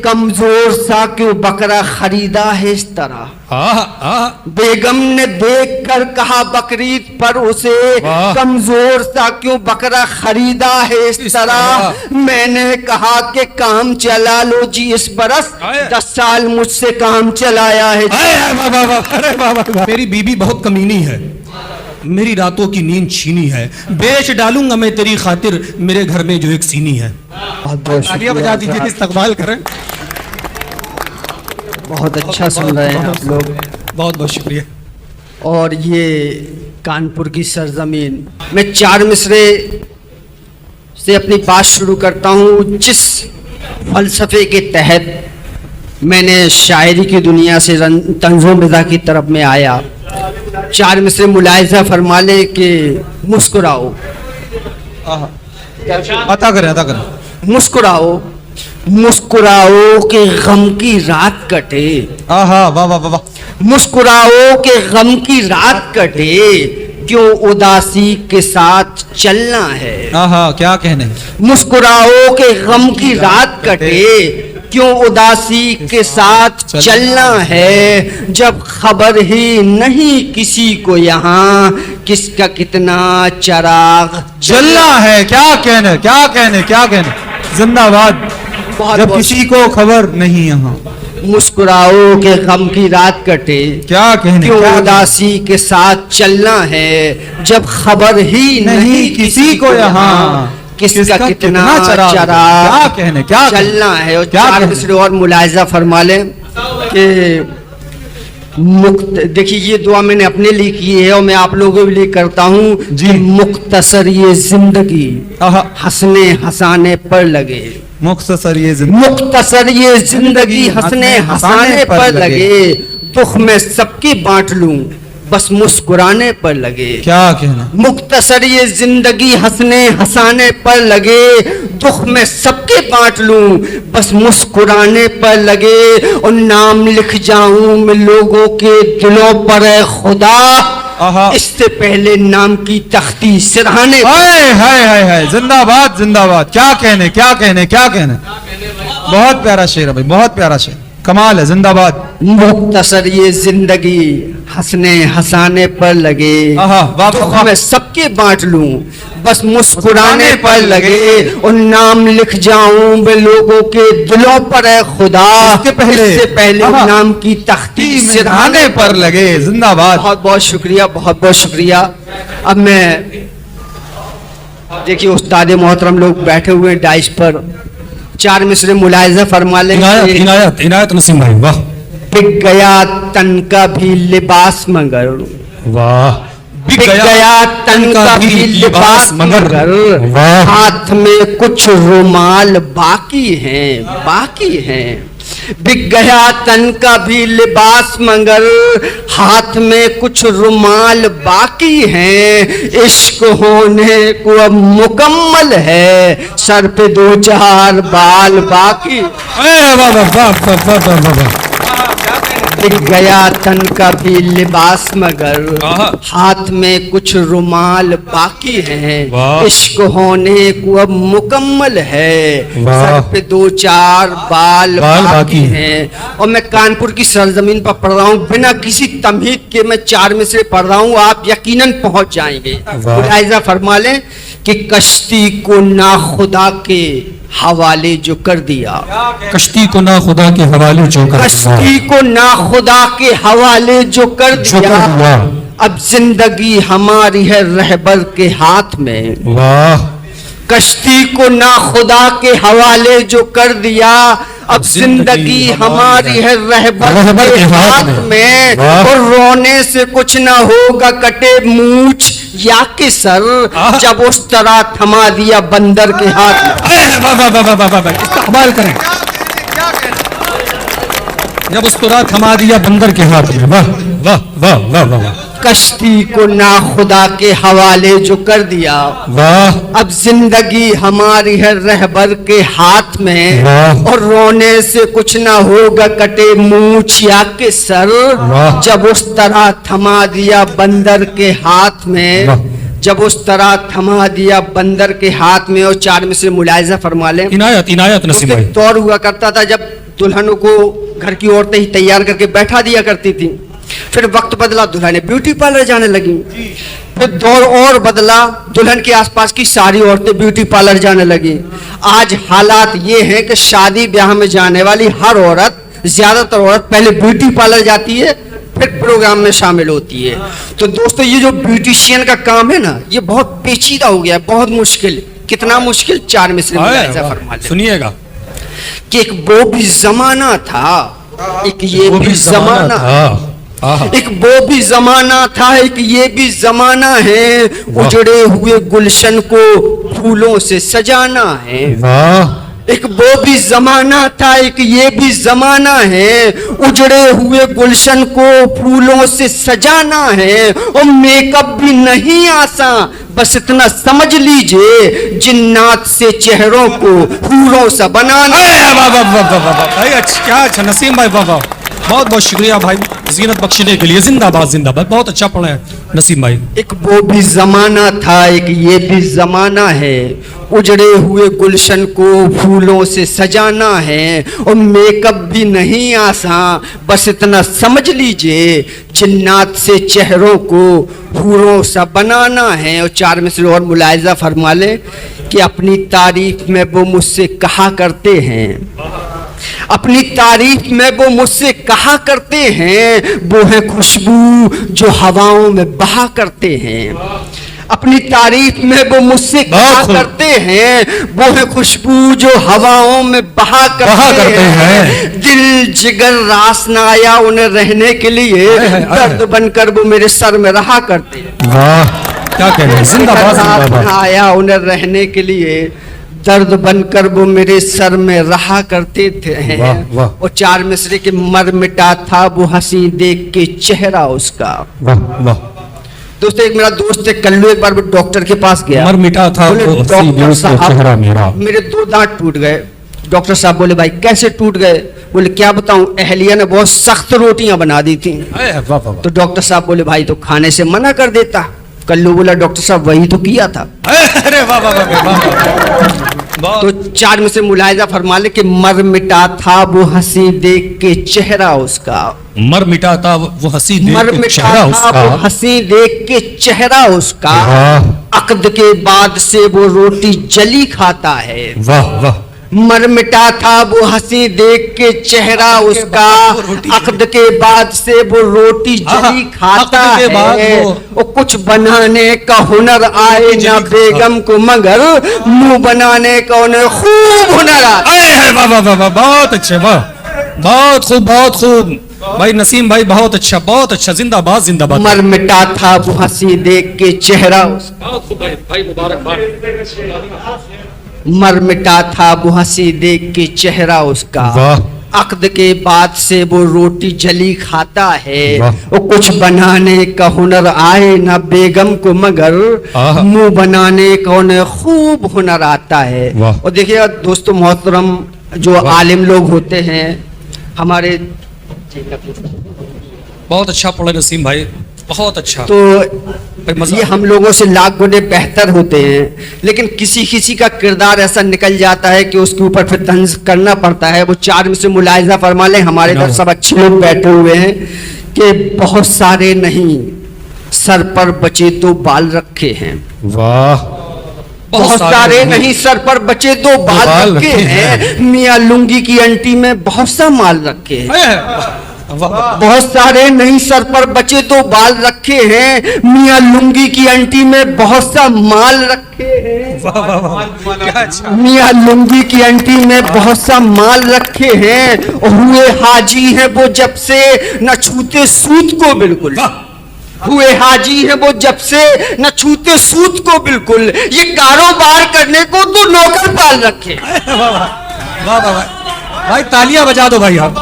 कमजोर सा क्यों बकरा खरीदा है इस तरह। बेगम ने देख कर कहा बकरीद पर उसे, कमजोर सा क्यों बकरा खरीदा है इस तरह। मैंने कहा कि काम चला लो जी इस बरस, 10 साल मुझसे काम चलाया है। मेरी बीबी बहुत कमीनी है, मेरी रातों की नींद छीनी है, बेच डालूंगा मैं तेरी खातिर मेरे घर में जो एक सीनी है। बहुत बजा दीजिए, इस्तकबाल करें। बहुत अच्छा सुन रहे हैं आप लोग, बहुत बहुत शुक्रिया। और ये कानपुर की सरजमीन, मैं 4 मिसरे से अपनी बात शुरू करता हूँ। जिस फलसफे के तहत मैंने शायरी की दुनिया से तंज़ो मिज़ा की तरफ में आया, 4 मिसरे मुलाहिज़ा फरमा ले कि मुस्कुराओ, अता करें। मुस्कुराओ मुस्कुराओ के गम की रात कटे। वाह वाह वाह। मुस्कुराओ के गम की रात कटे, क्यों उदासी के साथ चलना है। क्या कहने। मुस्कुराओ के गम की रात कटे, क्यों उदासी के साथ चलना है। जब खबर ही नहीं किसी को यहाँ किसका कितना चिराग जलना है। क्या कहने, क्या कहने, क्या कहने। जिंदाबाद। जब किसी को खबर नहीं यहाँ। मुस्कुराओ के गम की रात कटे, क्या कहने, क्यों क्या उदासी के साथ चलना है। जब खबर ही नहीं किसी को यहाँ किसका कितना चिराग क्या कहने, क्या चलना है। और क्या 4 मिसरे और मुलाहिज़ा फरमा लें कि देखिए, ये दुआ मैंने अपने लिए की है और मैं आप लोगों के लिए करता हूँ जी। मुख्तसर ये जिंदगी हंसने हंसाने पर लगे। मुख्तसर ये जिंदगी हंसने हंसाने पर लगे। दुख में सबकी बांट लूं बस मुस्कुराने पर लगे। क्या कहना। मुख्तसर ये जिंदगी हंसने हंसाने पर लगे। दुख में सबके बांट लूं बस मुस्कुराने पर लगे। और नाम लिख जाऊं मैं लोगों के दिलों पर है खुदा, इससे पहले नाम की तख्ती सिरहाने। हाय जिंदाबाद जिंदाबाद। क्या कहने, क्या कहने, क्या कहने। बहुत प्यारा शेर है भाई, बहुत प्यारा शेर, कमाल है। जिंदाबाद। मुख्तसर ये जिंदगी हंसने हंसाने पर लगे। दुख में सबके बांट लूं बस मुस्कुराने पर लगे। और नाम लिख जाऊं मैं लोगों के दिलों पर है खुदा, इससे पहले नाम की तख्ती सिरहाने पर लगे। जिंदाबाद। बहुत बहुत शुक्रिया, बहुत बहुत शुक्रिया। अब मैं देखिए उस्ताद मोहतरम लोग बैठे हुए हैं डाइस पर, 4 मिसरे मुलाहिज़ा फरमा ले। इनायत नसीम भाई, वाह। बिक गया तन का भी लिबास मगर, वाह। बिक गया तन का भी लिबास मगर, हाथ में कुछ रुमाल बाकी हैं। बिक गया तन का भी लिबास मगर, हाथ में कुछ रुमाल बाकी हैं। इश्क होने को अब मुकम्मल है, सर पे 2-4 बाल बाकी। बिक गया तन का भी लिबास मगर, हाथ में कुछ रुमाल बाकी हैं। इश्क होने को अब मुकम्मल है, सर पे 2-4 बाल बाकी हैं। और मैं कानपुर की सरजमीन पर पढ़ रहा हूँ, बिना किसी तमहीद के मैं 4 मिसरे पढ़ रहा हूँ, आप यकीनन पहुंच जाएंगे। मुलाहिज़ा फरमा लें कि कश्ती को ना खुदा के हवाले जो कर दिया। कश्ती को ना खुदा के हवाले जो कर दिया। कश्ती को ना खुदा के हवाले जो कर दिया। अब जिंदगी हमारी है रहबर के हाथ में। वाह। कश्ती को ना खुदा के हवाले जो कर दिया। अब जिंदगी हमारी है रहबर के हाथ में। और रोने से कुछ ना होगा कटे मूछ या के सर, जब उस तरह थमा दिया बंदर के हाथ में। इस्तेमाल करें। जब उस तरह थमा दिया बंदर के हाथ में। वाह वाह वाह वाह वाह। कश्ती को ना खुदा के हवाले जो कर दिया। वाह। अब जिंदगी हमारी है रहबर के हाथ में। और रोने से कुछ ना होगा कटे मूछ या के सर, जब उस तरह थमा दिया बंदर के हाथ में। जब उस तरह थमा दिया बंदर के हाथ में, और 4 में से मुलायजा फरमा ले। इनायत इनायत नसीम भाई। दौर हुआ करता था जब दुल्हनों को घर की औरतें ही तैयार करके बैठा दिया करती थी। फिर वक्त बदला, दुल्हनें ब्यूटी पार्लर जाने लगी। फिर दौर और बदला, दुल्हन के आसपास की सारी औरतें ब्यूटी पार्लर जाने लगी। आज हालात ये हैं कि शादी ब्याह में जाने वाली हर औरत, ज्यादातर औरत पहले ब्यूटी पार्लर जाती है, फिर प्रोग्राम में शामिल होती है। तो दोस्तों, ये जो ब्यूटिशियन का काम है ना, ये बहुत पेचीदा हो गया, बहुत मुश्किल। कितना मुश्किल? 4 में से फरमा ले। सुनिएगा कि एक वो भी जमाना था, एक ये भी जमाना था, एक वो भी जमाना था, एक ये भी जमाना है। उजड़े हुए गुलशन को फूलों से सजाना है। एक वो भी जमाना था, एक ये भी जमाना है। उजड़े हुए गुलशन को फूलों से सजाना है। और मेकअप भी नहीं आसान, बस इतना समझ लीजिए, जिन्नात से चेहरों को हूरों सा बनाना। भाई क्या अच्छा नसीम भाई, वाह, बहुत बहुत शुक्रिया भाई जीनत बख्शने के लिए। जिंदाबाद जिंदाबाद, बहुत अच्छा पढ़ा है नसीम भाई। एक वो भी जमाना था, एक ये भी जमाना है। उजड़े हुए गुलशन को फूलों से सजाना है। और मेकअप भी नहीं आसान, बस इतना समझ लीजिए, जिन्नात से चेहरों को हूरों सा बनाना है। और 4 में से और मुलायजा फरमा ले कि अपनी तारीफ में वो मुझसे कहा करते हैं, अपनी तारीफ में वो मुझसे कहा करते हैं, वो है खुशबू जो हवाओं में बहा करते हैं। अपनी तारीफ में वो मुझसे कहा करते हैं, वो है खुशबू जो हवाओं में बहा करते हैं। दिल जिगर रास न आया उन्हें रहने के लिए, दर्द बनकर वो मेरे सर में रहा करते हैं। क्या कह रहे हैं? जिंदाबाद। आया उन्हें रहने के लिए, दर्द बनकर वो मेरे सर में रहा करते थे। और 4 मिसरे के मर मिटा था वो हंसी देख के चेहरा उसका। दोस्तों, एक मेरा दोस्त है कल्लू, एक बार वो डॉक्टर के पास गया, मर मिटा था डॉक्टर साहब मेरे 2 दांत टूट गए। डॉक्टर साहब बोले, भाई कैसे टूट गए? बोले, क्या बताऊं, अहलिया ने बहुत सख्त रोटियां बना दी थी। तो डॉक्टर साहब बोले, भाई तो खाने से मना कर देता। कल्लू बोला, डॉक्टर साहब वही तो किया था। अरे वाह वाह वाह। तो 4 में से मुलायजा फरमा ले कि मर मिटा था वो हंसी देख के चेहरा उसका। मर मिटा था वो हंसी देख मर के मिटा चेहरा था उसका। वो हंसी देख के चेहरा उसका। अक्द के बाद से वो रोटी जली खाता है। वाह वाह। मर मिटा था वो हंसी देख के चेहरा उसका। अक्द के बाद से वो रोटी जली खाता है। वो कुछ बनाने का हुनर आए ना बेगम को, मगर मुंह बनाने का उन्हें खूब हुनर आए। वाह वाह वाह, बहुत अच्छे, वाह, बहुत खूब बहुत खूब भाई नसीम भाई, बहुत अच्छा बहुत अच्छा। जिंदाबाद जिंदाबाद। मर मिटा था वो हंसी देख के चेहरा उसका। भाई मुबारकबाद। मर मिटा था वो हंसी देख के चेहरा उसका। अक्द के बाद से वो रोटी जली खाता है। वो कुछ बनाने का हुनर आए ना बेगम को, मगर मुंह बनाने का उन्हें खूब हुनर आता है। और देखिए दोस्तों मोहतरम, जो आलिम लोग होते हैं हमारे, बहुत अच्छा पढ़े नसीम भाई, बहुत अच्छा। तो ये हम लोगों से लाख गुने बेहतर होते हैं, लेकिन किसी किसी का किरदार ऐसा निकल जाता है कि उसके ऊपर फिर तंज करना पड़ता है। वो 4 में से मुलायजा फरमा लें, हमारे इधर सब अच्छे लोग बैठे हुए हैं, कि बहुत सारे नहीं सर पर बचे तो बाल रखे हैं। वाह। बहुत सारे नहीं सर पर बचे तो बाल रखे हैं। मियाँ लुंगी की अंटी में बहुत सा माल रखे हैं। बहुत सारे नहीं सर पर बचे तो बाल रखे हैं। मियाँ लुंगी की अंटी में बहुत सा माल रखे हैं। मियाँ लुंगी की अंटी में बहुत सा माल रखे हैं। हुए हाजी हैं वो जब से न छूते सूत को बिल्कुल। हुए हाजी हैं वो जब से न छूते सूत को बिल्कुल। ये कारोबार करने को तो नौकर पाल रखे। वाह वाह भाई, तालियां बजा दो भाई, आप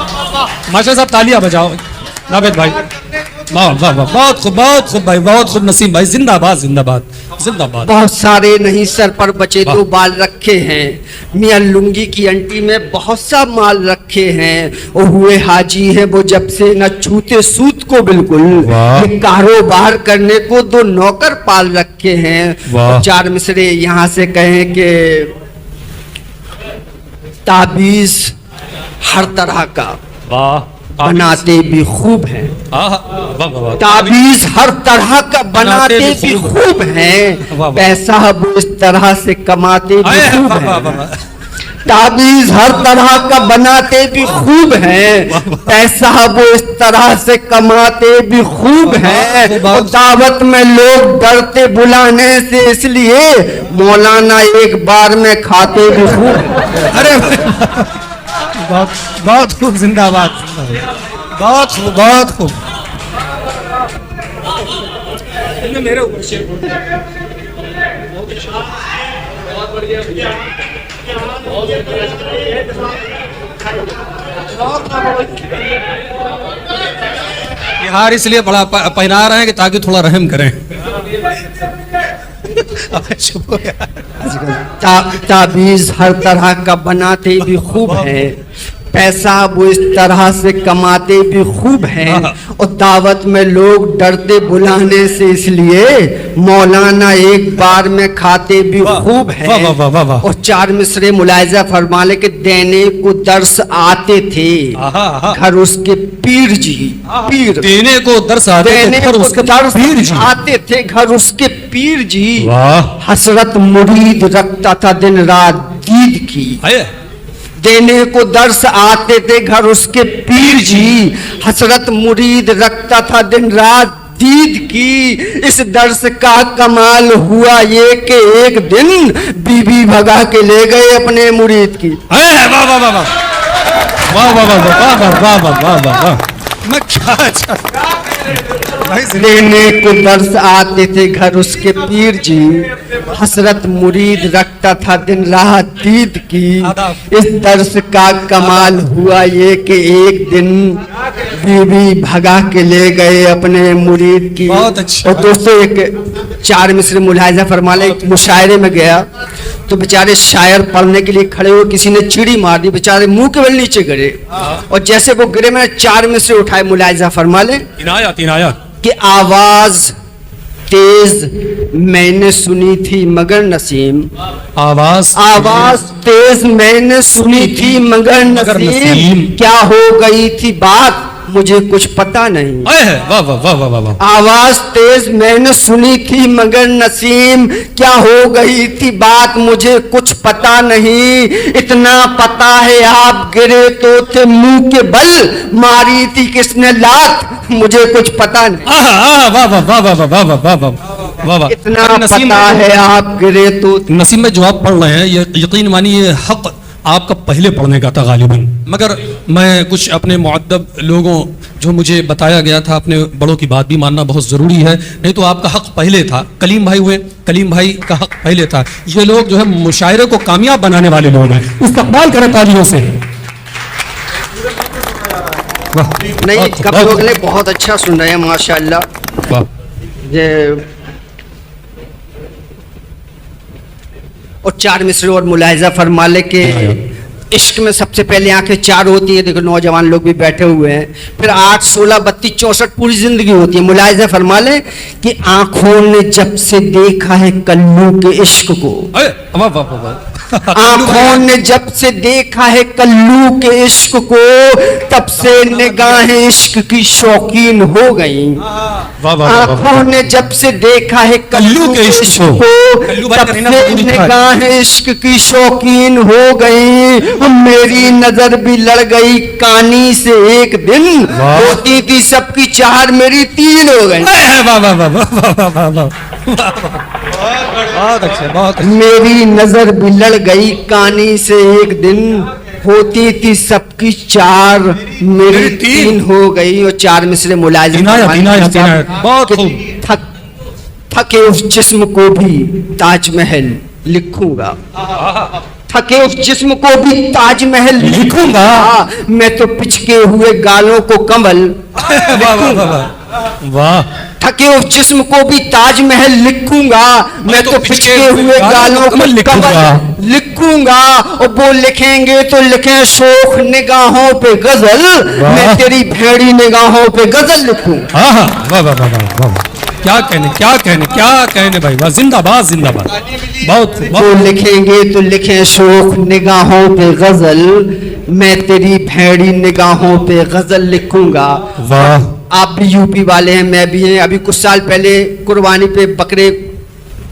मास्टर साहब तालियां बजाओ। नावेद भाई वाह वाह वाह, बहुत खूब भाई, बहुत खूब नसीम भाई, जिंदाबाद जिंदाबाद जिंदाबाद। बहुत सारे नहीं सर पर बचे तो बाल रखे हैं, मियां लुंगी की अंटी में बहुत सा माल रखे हैं, वो हुए हाजी है वो जब से न छूते सूत को बिल्कुल, वाह। ये कारोबार करने को 2 नौकर पाल रखे हैं। वाह। और 4 मिसरे यहाँ से कहें कि ताबीज हर तरह का वाह, बनाते भी खूब हैं, वाह वाह वाह, ताबीज हर तरह का बनाते भी खूब हैं, वाह, वाह। पैसा वो इस तरह से कमाते भी आए, खूब वाह, वाह, हैं, वाह, ताबीज हर तरह का बनाते भी खूब हैं, पैसा वो इस तरह से कमाते भी खूब हैं, और दावत में लोग डरते बुलाने से इसलिए मौलाना एक बार में खाते भी खूब हैं। अरे बहुत बहुत खूब, जिंदाबाद, बहुत खूब, बहुत खूब। मेरे ऊपर से ये हार इसलिए बड़ा पहना रहे हैं कि ताकि थोड़ा रहम करें। चुप हो गया। ताबीज हर तरह का बनाते भी खूब है, पैसा वो इस तरह से कमाते भी खूब हैं, और दावत में लोग डरते बुलाने से इसलिए मौलाना एक बार में खाते भी खूब हैं। वाह, वाह, वाह, वाह। और 4 मिसरे मुलायजा फरमाले के देने को दर्स आते थे घर उसके पीर जी, पीर देने को दर्स आते देने थे, को उसके दर्स पीर जी। आते थे घर उसके पीर जी। वाह। हसरत मुरीद रखता था दिन रात दीद की, देने को दर्स आते थे घर उसके पीर जी, हसरत मुरीद रखता था दिन रात दीद की। इस दर्स का कमाल हुआ ये कि एक दिन बीबी भगा के ले गए अपने मुरीद की। वाह वाह वाह वाह वाह वाह वाह वाह वाह वाह वाह वाह, मैं क्या देने को दर्स आते थे घर उसके पीर जी, हसरत मुरीद रखता था दिन रात दीद की। इस दर्स का कमाल हुआ ये कि एक दिन बीबी भगा के ले गए अपने मुरीद की। बहुत अच्छा। और दोस्तों एक 4 मिसरे मुलाहिजा फरमाले, एक मुशायरे में गया तो बेचारे शायर पढ़ने के लिए खड़े हुए, किसी ने चिड़ी मार दी, बेचारे मुंह के बल नीचे गिरे, और जैसे वो गिरे मैंने 4 मिसरे उठाए, मुलाहिजा फरमाले इनायत कि आवाज तेज मैंने सुनी थी मगर नसीम, आवाज तेज मैंने सुनी थी मगर नसीम, क्या हो गई थी बात मुझे कुछ पता नहीं। वाह वाह वाह वाह वाह। आवाज तेज मैंने सुनी थी मगर नसीम, क्या हो गई थी बात मुझे कुछ पता नहीं। इतना पता है आप गिरे तो थे मुंह के बल, मारी थी किसने लात मुझे कुछ पता नहीं। वाह वाह वाह वाह वाह वाह वाह वाह वाह। इतना पता है आप गिरे तो। नसीम में जो आप पढ़ रहे हैं ये यकीन मानिए हक आपका पहले पढ़ने का था गालिबन, मगर मैं कुछ अपने मुअद्दब लोगों जो मुझे बताया गया था, अपने बड़ों की बात भी मानना बहुत ज़रूरी है, नहीं तो आपका हक पहले था। कलीम भाई हुए, कलीम भाई का हक पहले था। ये लोग जो है मुशायरे को कामयाब बनाने वाले लोग हैं, इस्तकबाल करें तालियों से। नहीं कब लोग ने बहुत अच्छा सुन रहे हैं माशाअल्लाह। ये और 4 मिसरे और मुलाहिजा फरमा ले के इश्क में सबसे पहले आंखें 4 होती है, देखो नौजवान लोग भी बैठे हुए हैं, फिर 8, 16, 32, 64 पूरी जिंदगी होती है। मुलाहिजा फरमा ले कि आंखों ने जब से देखा है कल्लू के इश्क को, आंखों ने जब से देखा है कल्लू के इश्क को, तब से निगाहें इश्क की शौकीन हो गई। आंखों ने जब से देखा है कल्लू के इश्क को, तब से निगाहें इश्क की शौकीन हो गई। मेरी नजर भी लड़ गई कानी से एक दिन, होती थी सबकी 4 मेरी 3 हो गई। बहुत अच्छे, बहुत अच्छे। मेरी नजर भी लड़ गई कानी से एक दिन, होती थी सबकी 4 मेरी 3 हो गई। और 4 मिसरे मुलाजिम बहुत थके उस जिस्म को भी ताजमहल लिखूंगा, थके उस जिस्म को भी ताजमहल लिखूंगा, मैं तो पिचके हुए गालों को कमल वाह थके हुए जिस्म को भी ताजमहल लिखूंगा, मैं तो पिचके हुए गालों को कमल लिखूंगा। और वो लिखेंगे तो लिखें शोख निगाहों पे गजल, मैं तेरी भेड़ी निगाहों पे गजल लिखूंगा। हाँ हाँ वाह वाह वाह वाह वाह, क्या कहने क्या कहने क्या कहने भाई, वाह जिंदाबाद जिंदाबाद, बहुत वो लिखेंगे तो लिखें शोख निगाहों पे गजल, मैं तेरी भेड़ी निगाहों पे गजल लिखूंगा। वाह। आप भी यूपी वाले हैं, मैं भी हैं। अभी कुछ साल पहले कुर्बानी पे बकरे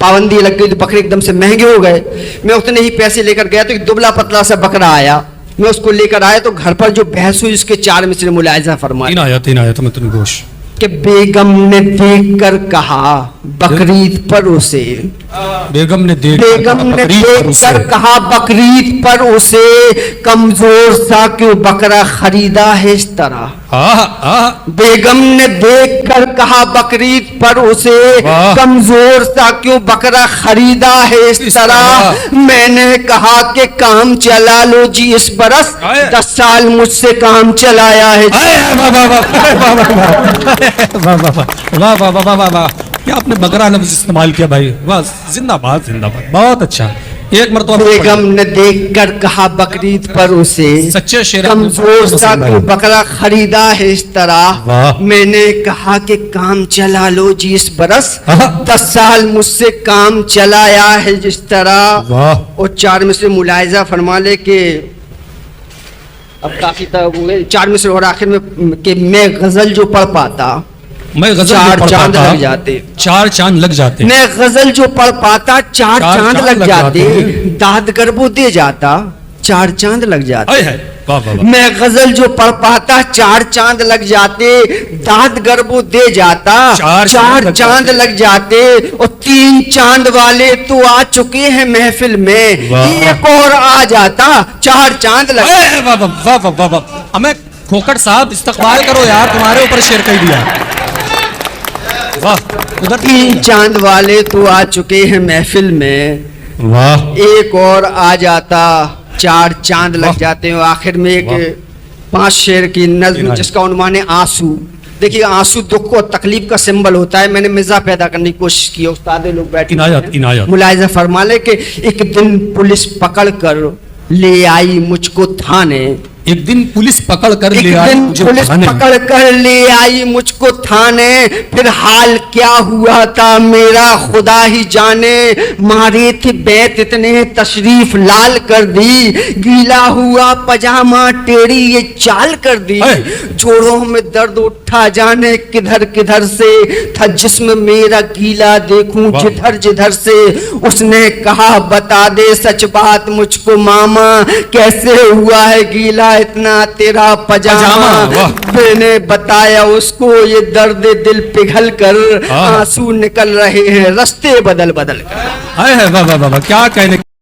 पाबंदी लग गई तो बकरे एकदम से महंगे हो गए। मैं उतने ही पैसे लेकर गया तो एक दुबला पतला सा बकरा आया, मैं उसको लेकर आया तो घर पर जो बहस हुई उसके 4 मिसरे मुलायजा फरमाया। तीन आया तो मैं तुम्हें गोश कि बेगम ने देख कर कहा बकरीद पर उसे, बेगम ने देख कर कहा बकरीद पर उसे, कमजोर सा क्यों बकरा खरीदा है इस तरह। बेगम ने देख कर कहा बकरीद पर उसे, कमजोर सा क्यों बकरा खरीदा है इस तरह। मैंने कहा कि काम चला लो जी इस बरस, 10 साल मुझसे काम चलाया है। वाह वाह वाह वाह वाह वाह वाह, क्या आपने बकरा लफ्ज इस्तेमाल किया भाई, वाह जिंदाबाद जिंदाबाद, बहुत अच्छा। एक मरतबा बेगम ने देख कर कहा बकरीद पर उसे, सच्चे शेर, कमजोर सा क्यों बकरा खरीदा है इस तरह। मैंने कहा कि काम चला लो जी इस बरस, 10 साल मुझसे काम चलाया है जिस तरह। और 4 मिसरे मुलायजा फरमा ले के अब काफी तक 4 मिसरे और आखिर में कि मैं गजल जो पढ़ पाता, मैं गजल 4 चांद लग जाते, 4 चांद लग जाते। मैं गजल जो पढ़ पाता 4 चांद लग जाते, दाद गर्बो दे जाता 4 चांद लग जाते। मैं गजल जो पढ़ पाता 4 चांद लग जाते, दाद गर्बो दे जाता 4 चांद लग जाते। और 3 चांद वाले तो आ चुके हैं महफिल में, एक और आ जाता 4 चांद लग जाते। हमें खोखट साहब इस्तकबाल करो यार, तुम्हारे ऊपर शेर कह दिया। वाह, उधर 3 चांद वाले तो आ चुके हैं महफिल में, वाह, एक और आ जाता 4 चांद लग जाते हैं। आखिर में एक 5 शेर की नज्म जिसका उन्वान है आंसू। देखिए आंसू दुख और तकलीफ का सिंबल होता है, मैंने मिजाज पैदा करने की कोशिश की, उस्ताद लोग बैठे मुलायजा फरमा ले कि एक दिन पुलिस पकड़ कर ले आई मुझको थाने, एक दिन पुलिस पकड़ कर ले आई मुझको थाने, फिर हाल क्या हुआ था मेरा खुदा ही जाने। मारे थे बैत इतने तशरीफ लाल कर दी, गीला हुआ पजामा टेढ़ी ये चाल कर दी। जोड़ों में दर्द उठा जाने किधर किधर से, था जिस्म मेरा गीला देखूं जिधर जिधर से। उसने कहा बता दे सच बात मुझको मामा, कैसे हुआ है गीला इतना तेरा पजामा। मैंने बताया उसको ये दर्द दिल पिघल कर, आंसू निकल रहे हैं रास्ते बदल बदल कर। वाह वाह वाह, क्या कहने